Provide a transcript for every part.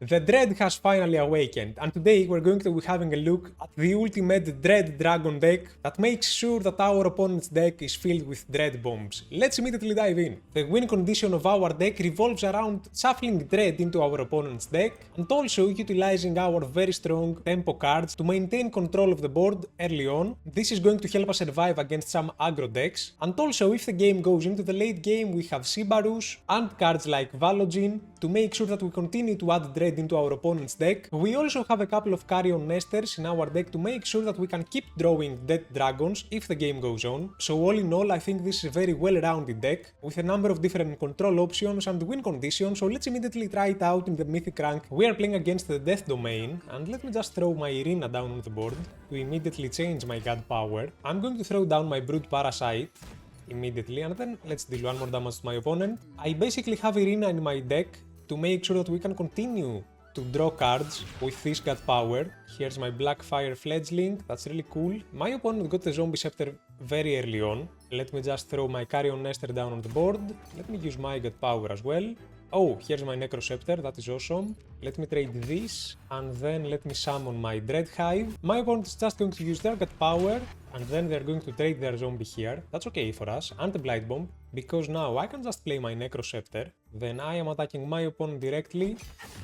The Dread has finally awakened, and today we're going to be having a look at the ultimate Dread Dragon deck that makes sure that our opponent's deck is filled with Dread bombs. Let's immediately dive in. The win condition of our deck revolves around shuffling Dread into our opponent's deck, and also utilizing our very strong tempo cards to maintain control of the board early on. This is going to help us survive against some aggro decks, and also if the game goes into the late game we have Sibarus and cards like Valogene to make sure that we continue to add Dread into our opponent's deck. We also have a couple of Carrion Nesters in our deck to make sure that we can keep drawing dead dragons if the game goes on. So all in all, I think this is a very well-rounded deck with a number of different control options and win conditions, so let's immediately try it out in the mythic rank. We are playing against the Death Domain, and let me just throw my Irina down on the board to immediately change my God power. I'm going to throw down my Brood Parasite immediately, and then let's deal one more damage to my opponent. I basically have Irina in my deck to make sure that we can continue to draw cards with this God power. Here's my Blackfire Fledgling, that's really cool. My opponent got the Zombie Scepter very early on. Let me just throw my Carrion Nester down on the board. Let me use my God power as well. Oh, here's my Necro Scepter, that is awesome. Let me trade this, and then let me summon my Dread Hive. My opponent is just going to use their God power, and then they're going to trade their zombie here. That's okay for us, and the Blight Bomb, because now I can just play my Necro Scepter. Then I am attacking my opponent directly.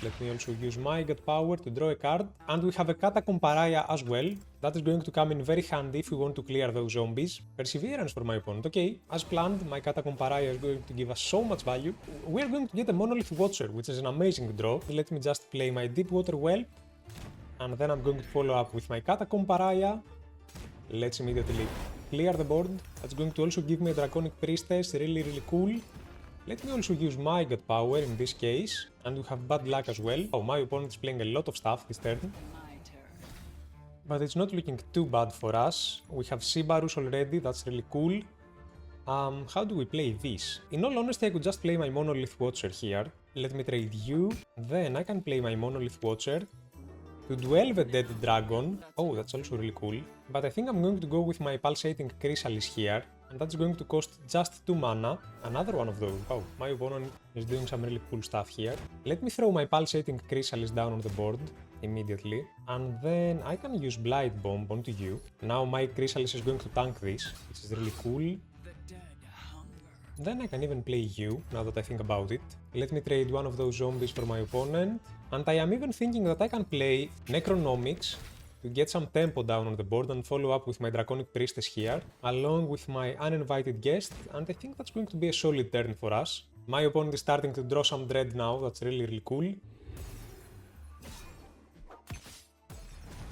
Let me also use my God power to draw a card. And we have a Catacomb Pariah as well. That is going to come in very handy if we want to clear those zombies. Perseverance for my opponent. Okay, as planned, my Catacomb Pariah is going to give us so much value. We are going to get a Monolith Watcher, which is an amazing draw. Let me just play my Deepwater Whelp. And then I'm going to follow up with my Catacomb Pariah. Let's immediately clear the board. That's going to also give me a Draconic Priestess, really cool. Let me also use my God power in this case, and we have bad luck as well. Oh, my opponent is playing a lot of stuff this turn. But it's not looking too bad for us. We have Sibarus already, that's really cool. How do we play this? In all honesty, I could just play my Monolith Watcher here. Let me trade you, then I can play my Monolith Watcher to duel the dead dragon. Oh, that's also really cool. But I think I'm going to go with my Pulsating Chrysalis here, and that's going to cost just 2 mana. Another one of those. Oh, my opponent is doing some really cool stuff here. Let me throw my Pulsating Chrysalis down on the board immediately, and then I can use Blight Bomb onto you. Now my Chrysalis is going to tank this, which is really cool. Then I can even play you, now that I think about it. Let me trade one of those zombies for my opponent. And I am even thinking that I can play Necronomics to get some tempo down on the board and follow up with my Draconic Priestess here, along with my Uninvited Guest, and I think that's going to be a solid turn for us. My opponent is starting to draw some Dread now, that's really cool.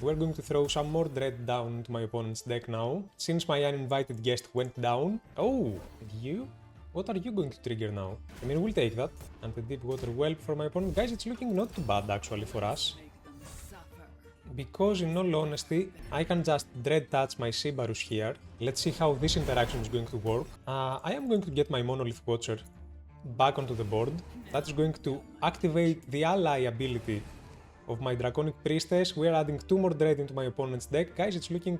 We're going to throw some more Dread down into my opponent's deck now, since my Uninvited Guest went down. Oh, you? What are you going to trigger now? I mean, we'll take that. And the Deepwater Whelp for my opponent. Guys, it's looking not too bad actually for us. Because in all honesty, I can just Dread touch my Sibarus here. Let's see how this interaction is going to work. I am going to get my Monolith Watcher back onto the board. That's going to activate the ally ability of my Draconic Priestess. We are adding 2 more Dread into my opponent's deck. Guys, it's looking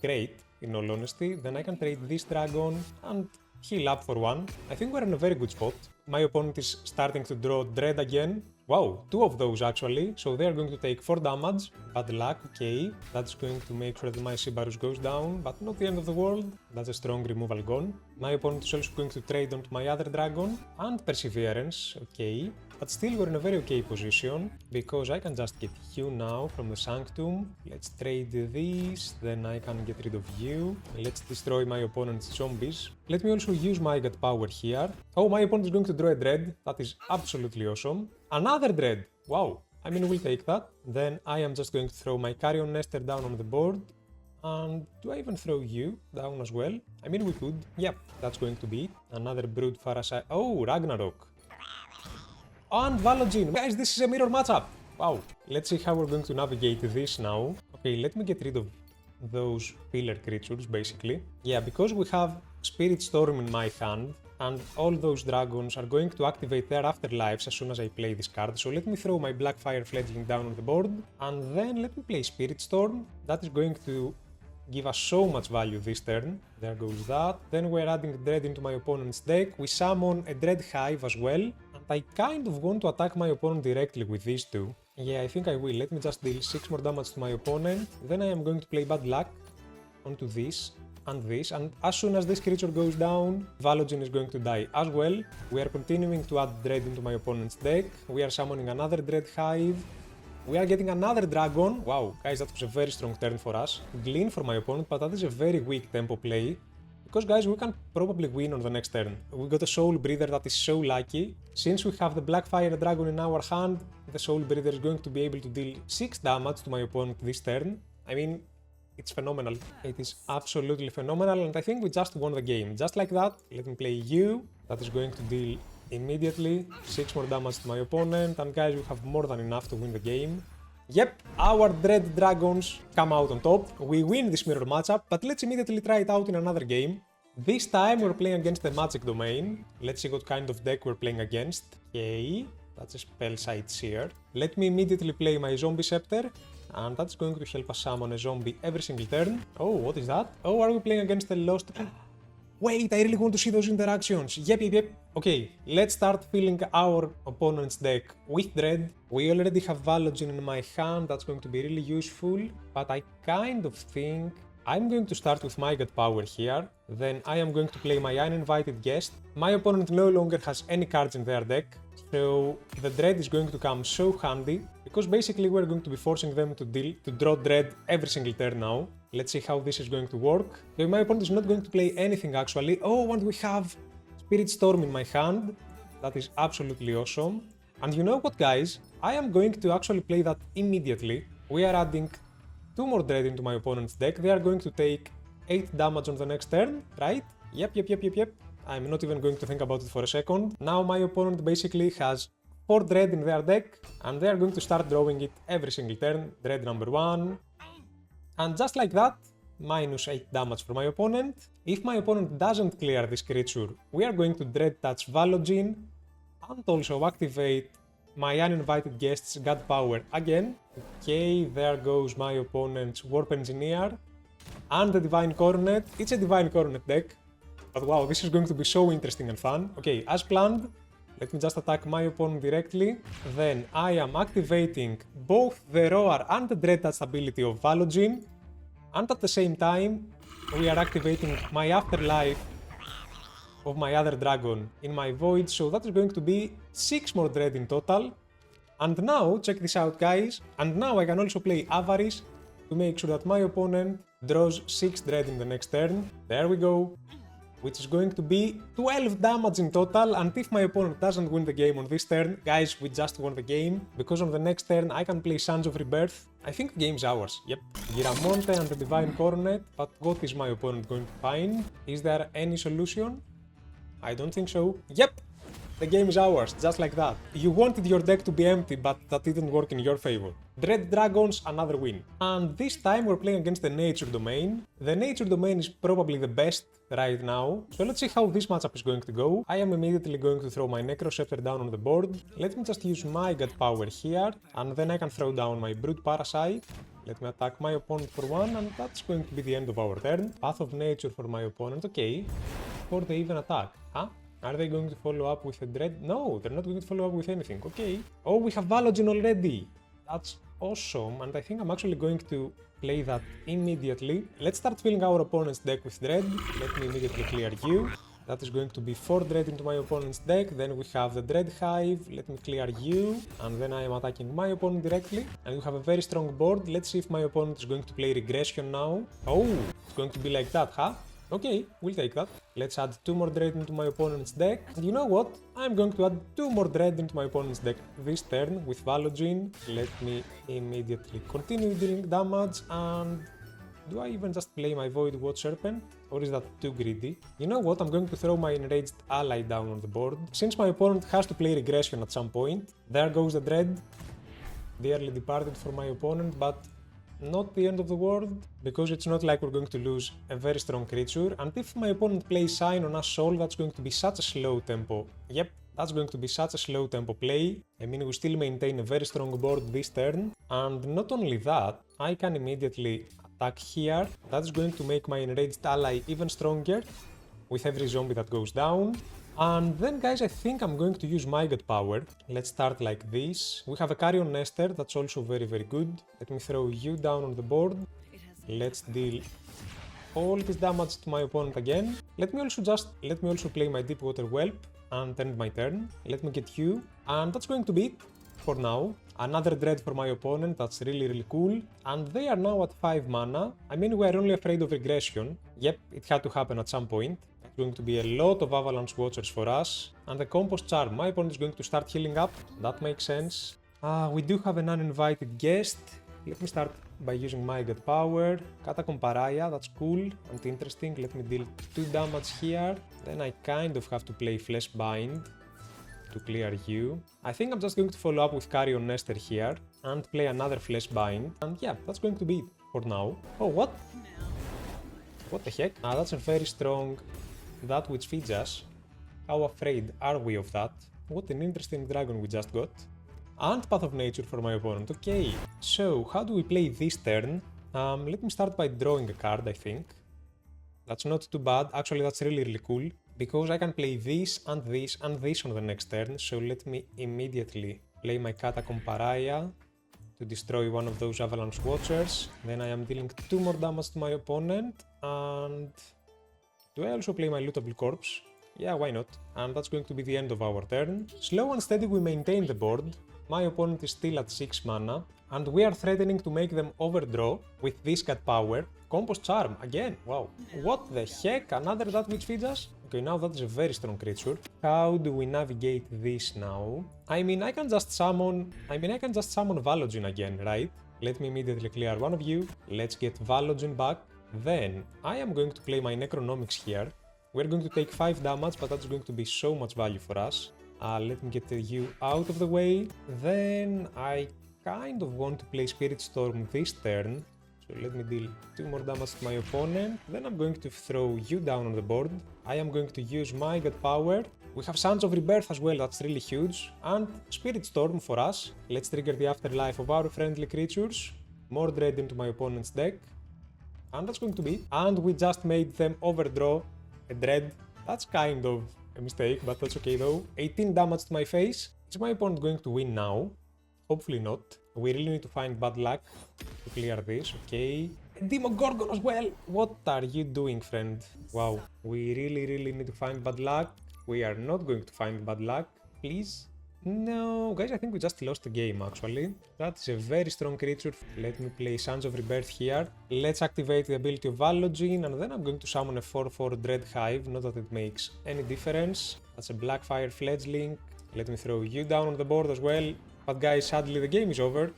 great, in all honesty. Then I can trade this dragon and heal up for 1. I think we're in a very good spot. My opponent is starting to draw Dread again. Wow, 2 of those actually, so they are going to take 4 damage. Bad luck, okay. That's going to make sure that my Sibarus goes down, but not the end of the world. That's a strong removal gone. My opponent is also going to trade onto my other dragon, and Perseverance, okay. But still we're in a very okay position, because I can just get you now from the Sanctum. Let's trade this, then I can get rid of you. Let's destroy my opponent's zombies. Let me also use my God power here. Oh, my opponent is going to draw a Dread, that is absolutely awesome. Another Dread! Wow! I mean, we'll take that. Then I am just going to throw my Carrion Nester down on the board. And do I even throw you down as well? I mean, we could. Yep, that's going to be it. Another Brood Parasite. Oh, Ragnarok! And Valogene! Guys, this is a mirror matchup! Wow! Let's see how we're going to navigate this now. Okay, let me get rid of those pillar creatures, basically. Yeah, because we have Spirit Storm in my hand, and all those dragons are going to activate their afterlives as soon as I play this card. So let me throw my Blackfire Fledgling down on the board, and then let me play Spirit Storm. That is going to give us so much value this turn. There goes that. Then we're adding Dread into my opponent's deck. We summon a Dread Hive as well, and I kind of want to attack my opponent directly with these two. Yeah, I think I will. Let me just deal 6 more damage to my opponent. Then I am going to play Bad Luck onto this and this. And as soon as this creature goes down, Valogin is going to die as well. We are continuing to add Dread into my opponent's deck. We are summoning another Dread Hive. We are getting another Dragon. Wow, guys, that was a very strong turn for us. Glean for my opponent, but that is a very weak tempo play. Because, guys, we can probably win on the next turn. We got a Soul Breather that is so lucky. Since we have the Blackfire Dragon in our hand, the Soul Breather is going to be able to deal 6 damage to my opponent this turn. I mean, it's phenomenal. It is absolutely phenomenal, and I think we just won the game. Just like that, let me play you. That is going to deal immediately 6 more damage to my opponent, and guys, we have more than enough to win the game. Yep, our Dread Dragons come out on top. We win this mirror matchup, but let's immediately try it out in another game. This time we're playing against the Magic Domain. Let's see what kind of deck we're playing against. Okay, that's a spell site here. Let me immediately play my Zombie Scepter, and that's going to help us summon a zombie every single turn. Oh, what is that? Oh, are we playing against the Lost... Wait, I really want to see those interactions. Yep. Okay, let's start filling our opponent's deck with Dread. We already have Valogin in my hand, that's going to be really useful. But I kind of think I'm going to start with my God Power here. Then I am going to play my Uninvited Guest. My opponent no longer has any cards in their deck, so the Dread is going to come so handy. Because basically we're going to be forcing them to draw Dread every single turn now. Let's see how this is going to work. So my opponent is not going to play anything actually. Oh, and we have Spirit Storm in my hand. That is absolutely awesome. And you know what, guys? I am going to actually play that immediately. We are adding 2 more Dread into my opponent's deck. They are going to take 8 damage on the next turn, right? Yep. I'm not even going to think about it for a second. Now my opponent basically has 4 Dread in their deck, and they are going to start drawing it every single turn. Dread number 1. And just like that, minus 8 damage for my opponent. If my opponent doesn't clear this creature, we are going to Dread Touch Valogin, and also activate my Uninvited Guest's God Power again. Okay, there goes my opponent's Warp Engineer, and the Divine Coronet. It's a Divine Coronet deck, but wow, this is going to be so interesting and fun. Okay, as planned, let me just attack my opponent directly. Then I am activating both the Roar and the Dread Touch ability of Valogin. And at the same time, we are activating my Afterlife of my other dragon in my Void. So that is going to be 6 more Dread in total. And now, check this out, guys. And now I can also play Avarice to make sure that my opponent draws 6 Dread in the next turn. There we go. Which is going to be 12 damage in total, and if my opponent doesn't win the game on this turn, guys, we just won the game, because on the next turn I can play Sons of Rebirth. I think the game's ours, yep. Giramonte and the Divine Coronet, but what is my opponent going to find? Is there any solution? I don't think so. Yep! The game is ours, just like that. You wanted your deck to be empty, but that didn't work in your favor. Dread Dragons, another win. And this time we're playing against the Nature Domain. The Nature Domain is probably the best right now. So let's see how this matchup is going to go. I am immediately going to throw my Necro Scepter down on the board. Let me just use my God Power here, and then I can throw down my Brood Parasite. Let me attack my opponent for 1, and that's going to be the end of our turn. Path of Nature for my opponent, okay. For the even attack, huh? Are they going to follow up with a Dread? No, they're not going to follow up with anything, okay. Oh, we have Valogin already. That's awesome, and I think I'm actually going to play that immediately. Let's start filling our opponent's deck with Dread. Let me immediately clear you. That is going to be 4 Dread into my opponent's deck. Then we have the Dread Hive. Let me clear you. And then I am attacking my opponent directly. And we have a very strong board. Let's see if my opponent is going to play Regression now. Oh, it's going to be like that, huh? Okay, we'll take that. Let's add 2 more Dread into my opponent's deck. And you know what? I'm going to add 2 more Dread into my opponent's deck this turn with Valogin. Let me immediately continue dealing damage. And do I even just play my Void Watch Serpent? Or is that too greedy? You know what? I'm going to throw my Enraged Ally down on the board. Since my opponent has to play Regression at some point, there goes the Dread. Dearly departed for my opponent, but not the end of the world, because it's not like we're going to lose a very strong creature, and if my opponent plays Sign on us Soul, that's going to be such a slow tempo. Yep, that's going to be such a slow tempo play. I mean, we still maintain a very strong board this turn, and not only that, I can immediately attack here. That's going to make my Enraged Ally even stronger with every zombie that goes down. And then guys, I think I'm going to use my God power. Let's start like this. We have a Carrion Nester, that's also very, very good. Let me throw you down on the board. Let's deal all this damage to my opponent again. Let me also play my Deep Water Whelp and end my turn. Let me get you. And that's going to be it for now. Another Dread for my opponent, that's really, really cool. And they are now at 5 mana. I mean, we are only afraid of regression. Yep, it had to happen at some point. It's going to be a lot of Avalanche Watchers for us. And the Compost Charm, my opponent is going to start healing up. That makes sense. We do have an uninvited guest. Let me start by using my God power. Catacomb Pariah, that's cool and interesting. Let me deal 2 damage here. Then I kind of have to play Flesh Bind to clear you. I think I'm just going to follow up with Carrion Nester here and play another Flesh Bind. And yeah, that's going to be it for now. Oh, what? What the heck? That's a very strong That Which Feeds Us. How afraid are we of that? What an interesting dragon we just got. And Path of Nature for my opponent. Okay, so how do we play this turn? Let me start by drawing a card, I think. That's not too bad. Actually, that's really, really cool. Because I can play this and this and this on the next turn. So let me immediately play my Catacomb Pariah to destroy one of those Avalanche Watchers. Then I am dealing 2 more damage to my opponent. And do I also play my Lootable Corpse? Yeah, why not? And that's going to be the end of our turn. Slow and steady we maintain the board. My opponent is still at 6 mana, and we are threatening to make them overdraw with this God power. Compost Charm, again, wow. What the heck, another That Which Feeds Us? Okay, now that is a very strong creature. How do we navigate this now? I can just summon Valogin again, right? Let me immediately clear one of you. Let's get Valogin back. Then, I am going to play my Necronomics here. We're going to take 5 damage, but that's going to be so much value for us. Let me get you out of the way. Then I kind of want to play Spirit Storm this turn. So let me deal 2 more damage to my opponent. Then I'm going to throw you down on the board. I am going to use my God power. We have Sands of Rebirth as well, that's really huge. And Spirit Storm for us. Let's trigger the afterlife of our friendly creatures. More Dread into my opponent's deck. And that's going to be it. And we just made them overdraw a Dread. That's kind of a mistake, but that's okay though. 18 damage to my face. Is my opponent going to win now? Hopefully not. We really need to find bad luck to clear this, okay. Demogorgon as well! What are you doing, friend? Wow, we really need to find bad luck. We are not going to find bad luck, please. No, guys, I think we just lost the game actually. That's a very strong creature. Let me play Sands of Rebirth here. Let's activate the ability of Valogin, and then I'm going to summon a 4/4 Dread Hive, not that it makes any difference. That's a Blackfire Fledgling. Let me throw you down on the board as well. But guys, sadly the game is over.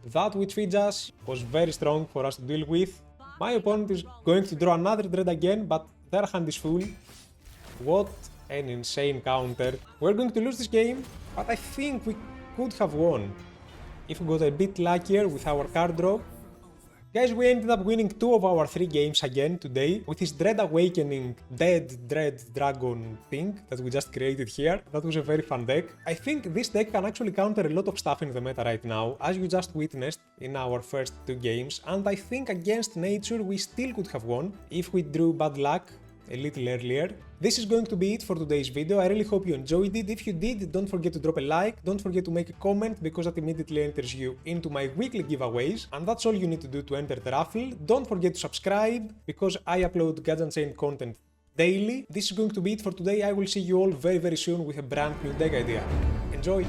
That Which Feeds Us was very strong for us to deal with. My opponent is going to draw another Dread again, but their hand is full. What an insane counter. We're going to lose this game, but I think we could have won if we got a bit luckier with our card draw. Guys, we ended up winning 2 of our 3 games again today with this Dread Awakening Dread Dragon thing that we just created here. That was a very fun deck. I think this deck can actually counter a lot of stuff in the meta right now, as you just witnessed in our first 2 games, and I think against nature we still could have won if we drew bad luck a little earlier. This is going to be it for today's video. I really hope you enjoyed it. If you did, don't forget to drop a like, don't forget to make a comment because that immediately enters you into my weekly giveaways, and that's all you need to do to enter the raffle. Don't forget to subscribe because I upload Gods Unchained content daily. This is going to be it for today. I will see you all very soon with a brand new deck idea. Enjoy!